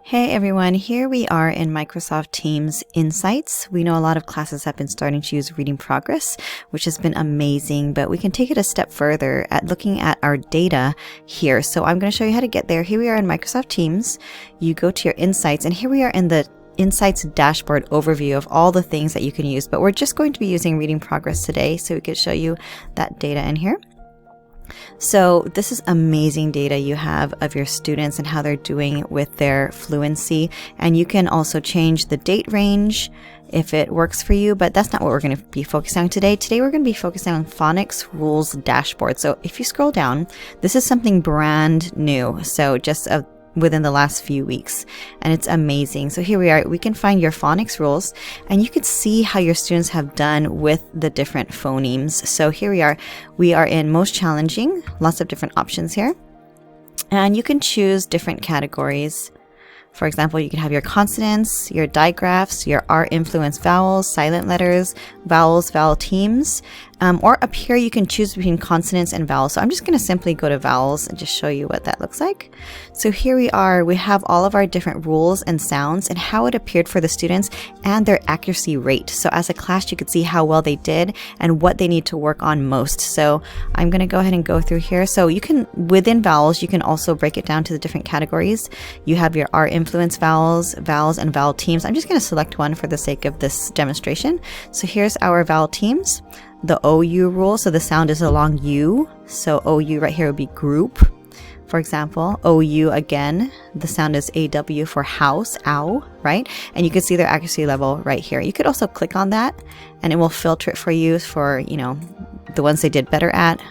Hey everyone, here we are in Microsoft Teams Insights. We know a lot of classes have been starting to use reading progress, which has been amazing, but we can take it a step further at looking at our data here. So I'm going to show you how to get there. Here we are in Microsoft Teams. You go to your Insights, and here we are in the Insights dashboard overview of all the things that you can use, but we're just going to be using reading progress today, so we could show you that data in here. So this is amazing data you have of your students and how they're doing with their fluency. And you can also change the date range if it works for you, but that's not what we're going to be focusing on today. Today we're going to be focusing on Phonics Rules Dashboard. So if you scroll down, this is something brand new. So just within the last few weeks, and it's amazing. So here we are, we can find your phonics rules, and you can see how your students have done with the different phonemes. So here we are in most challenging, lots of different options here, and you can choose different categories. For example, you can have your consonants, your digraphs, your R-influenced vowels, silent letters, vowels, vowel teams, or up here you can choose between consonants and vowels. So I'm just going to simply go to vowels and just show you what that looks like. So here we are, we have all of our different rules and sounds and how it appeared for the students and their accuracy rate. So as a class, you could see how well they did and what they need to work on most. So I'm going to go ahead and go through here. So you can, within vowels, you can also break it down to the different categories. You have your R-influenced vowels, vowels, and vowel teams. I'm just going to select one for the sake of this demonstration. So here's our vowel teams. The OU rule, so the sound is a long U. So OU right here would be group. For example, OU again, the sound is AW for house, ow, right? And you can see their accuracy level right here. You could also click on that and it will filter it for you for, the ones they did better at,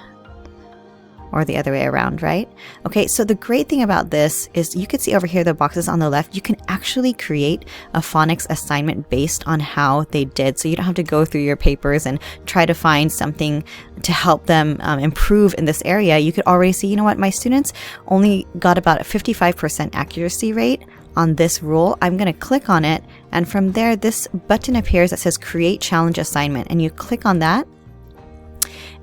or the other way around, right? Okay, so the great thing about this is you can see over here the boxes on the left, you can actually create a phonics assignment based on how they did. So you don't have to go through your papers and try to find something to help them improve in this area. You could already see, you know what, my students only got about a 55% accuracy rate on this rule. I'm going to click on it, and from there this button appears that says create challenge assignment, and you click on that.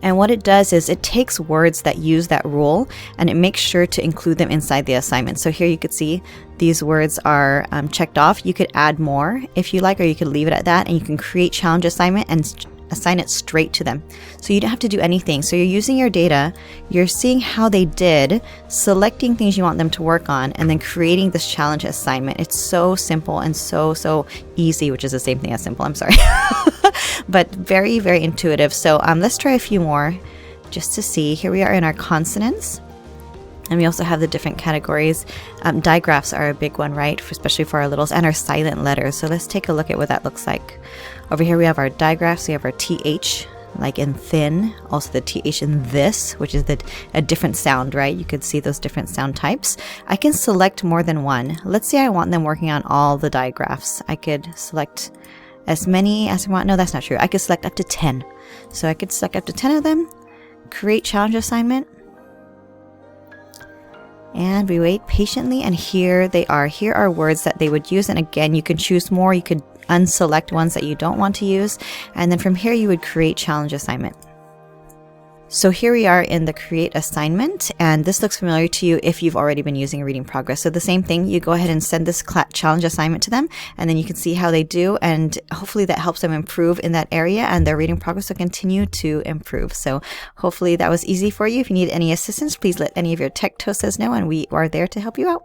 And what it does is it takes words that use that rule and it makes sure to include them inside the assignment. So here you could see these words are checked off. You could add more if you like, or you could leave it at that, and you can create challenge assignment and assign it straight to them. So you don't have to do anything. So you're using your data, you're seeing how they did, selecting things you want them to work on, and then creating this challenge assignment. It's so simple and so easy, which is the same thing as simple, I'm sorry. But very, very intuitive. So let's try a few more just to see. Here we are in our consonants. And we also have the different categories. Digraphs are a big one, right? Especially for our littles, and our silent letters. So let's take a look at what that looks like. Over here we have our digraphs. We have our TH, like in thin. Also the TH in this, which is a different sound, right? You could see those different sound types. I can select more than one. Let's say I want them working on all the digraphs. I could select as many as I want. No, that's not true. I could select up to 10. So I could select up to 10 of them, create challenge assignment, and we wait patiently, and here they are. Here are words that they would use, and again, you can choose more. You could unselect ones that you don't want to use, and then from here you would create challenge assignment. So here we are in the create assignment, and this looks familiar to you if you've already been using reading progress. So the same thing, you go ahead and send this challenge assignment to them, and then you can see how they do, and hopefully that helps them improve in that area, and their reading progress will continue to improve. So hopefully that was easy for you. If you need any assistance, please let any of your tech toasters know, and we are there to help you out.